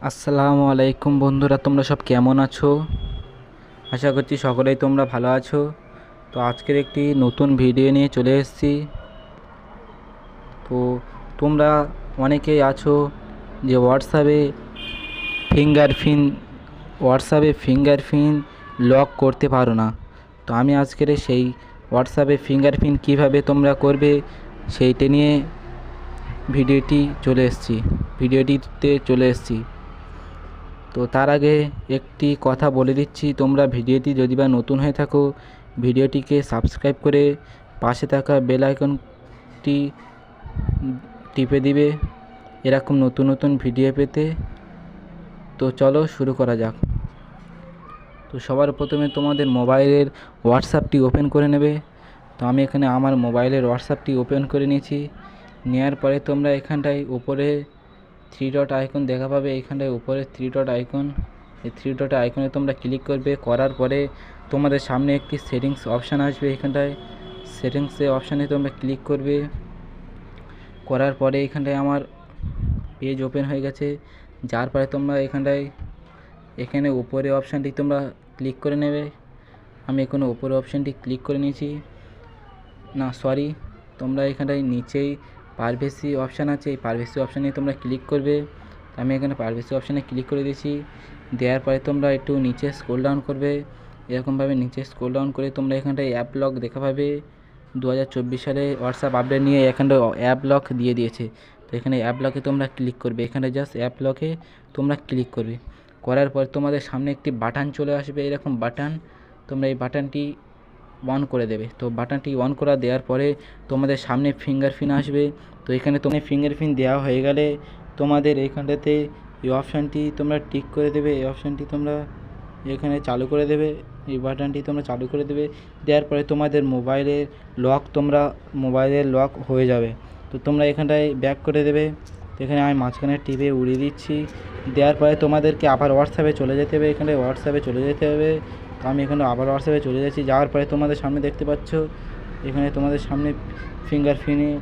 আসসালামু আলাইকুম বন্ধুরা, তোমরা সব কেমন আছো? আশা করছি সকলেই তোমরা ভালো আছো। তো আজকের একটি নতুন ভিডিও নিয়ে চলে এসেছি। তো তোমরা অনেকেই আছো যে হোয়াটসঅ্যাপে ফিঙ্গারপ্রিন্ট লক করতে পারো না। তো আমি আজকের সেই হোয়াটসঅ্যাপে ফিঙ্গারপ্রিন্ট কীভাবে তোমরা করবে সেইটা নিয়ে ভিডিওটিতে চলে এসেছি। তো তার আগে একটি কথা বলে দিচ্ছি, তোমরা ভিডিওটি যদি বা নতুন হয়ে থাকো ভিডিওটিকে সাবস্ক্রাইব করে পাশে থাকা বেল আইকনটি টিপে দিবে এরকম নতুন নতুন ভিডিও পেতে। তো চলো শুরু করা যাক। তো সবার প্রথমে তোমাদের মোবাইলের হোয়াটসঅ্যাপটি ওপেন করে নেবে। তো আমি এখানে আমার মোবাইলের হোয়াটসঅ্যাপটি ওপেন করে নিয়েছি। নেওয়ার পরে তোমরা এখানটায় উপরে থ্রি ডট আইকন দেখা পাবে, এইখানটায় উপরে থ্রি ডট আইকন, এই থ্রি ডট আইকনে তোমরা ক্লিক করবে। করার পরে তোমাদের সামনে একটি সেটিংস অপশান আসবে, এখানটায় সেটিংসে অপশানে তোমরা ক্লিক করবে। করার পরে এখানটায় আমার পেজ ওপেন হয়ে গেছে। যার পরে তোমরা এখানে উপরে অপশানটি তোমরা ক্লিক করে নেবে। আমি এখানে উপরে অপশানটি ক্লিক করে নিয়েছি। তোমরা এখানটায় নিচেই প্রাইভেসি অপশান আছে, এই প্রাইভেসি অপশানে তোমরা ক্লিক করবে। আমি এখানে প্রাইভেসি অপশানে ক্লিক করে দিয়েছি। দেওয়ার পরে তোমরা একটু নিচে স্ক্রল ডাউন করবে। এরকমভাবে নিচে স্ক্রল ডাউন করে তোমরা এখানটায় অ্যাপ লক দেখা পাবে। 2024 সালে হোয়াটসঅ্যাপ আপডেট নিয়ে এখানটায় অ্যাপ লক দিয়ে দিয়েছে। তো এখানে অ্যাপ লকে তোমরা ক্লিক করবে, এখানে জাস্ট অ্যাপ লকে তোমরা ক্লিক করবে। করার পর তোমাদের সামনে একটি বাটন চলে আসবে, এরকম বাটন। তোমরা এই বাটনটি অন করে দেবে। তো বাটনটি অন করা দেওয়ার পরে তোমাদের সামনে ফিঙ্গারপ্রিন্ট আসবে। তো এখানে তোমার ফিঙ্গারপ্রিন্ট দেওয়া হয়ে গেলে তোমাদের এইখানটাতে এই অপশানটি তোমরা টিক করে দেবে। এই অপশানটি তোমরা এখানে চালু করে দেবে, এই বাটনটি তোমরা চালু করে দেবে। দেওয়ার পরে তোমাদের মোবাইলের লক হয়ে যাবে। তো তোমরা এখানটায় ব্যাক করে দেবে। তো এখানে আমি মাঝখানে টিপে উড়িয়ে দিচ্ছি। দেওয়ার পরে তোমাদেরকে আবার হোয়াটসঅ্যাপে চলে যেতে হবে, এখানে হোয়াটসঅ্যাপে চলে যেতে হবে। তো আমি এখানে আবার হোয়াটসঅ্যাপে চলে যাচ্ছি। যাওয়ার পরে তোমাদের সামনে দেখতে পাচ্ছ এখানে তোমাদের সামনে ফিঙ্গারপ্রিন্টের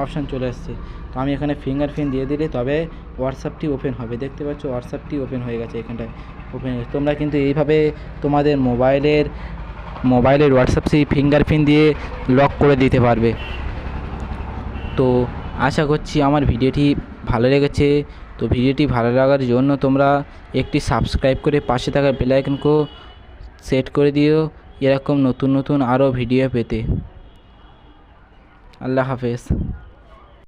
অপশান চলে আসছে। তো আমি এখানে ফিঙ্গারপ্রিন্ট দিয়ে দিলে তবে হোয়াটসঅ্যাপটি ওপেন হবে। দেখতে পাচ্ছ হোয়াটসঅ্যাপটি ওপেন হয়ে গেছে, এখানটায় ওপেন হয়ে। তোমরা কিন্তু এইভাবে তোমাদের মোবাইলের হোয়াটসঅ্যাপ সেই ফিঙ্গারপ্রিন্ট দিয়ে লক করে দিতে পারবে। তো আশা করছি আমার ভিডিওটি ভালো লেগেছে। তো ভিডিওটি ভালো লাগার জন্য তোমরা একটি সাবস্ক্রাইব করে পাশে থাকা বেল আইকনকেও সেট করে দিও এরকম নতুন নতুন আরও ভিডিও পেতে। আল্লাহ হাফেজ।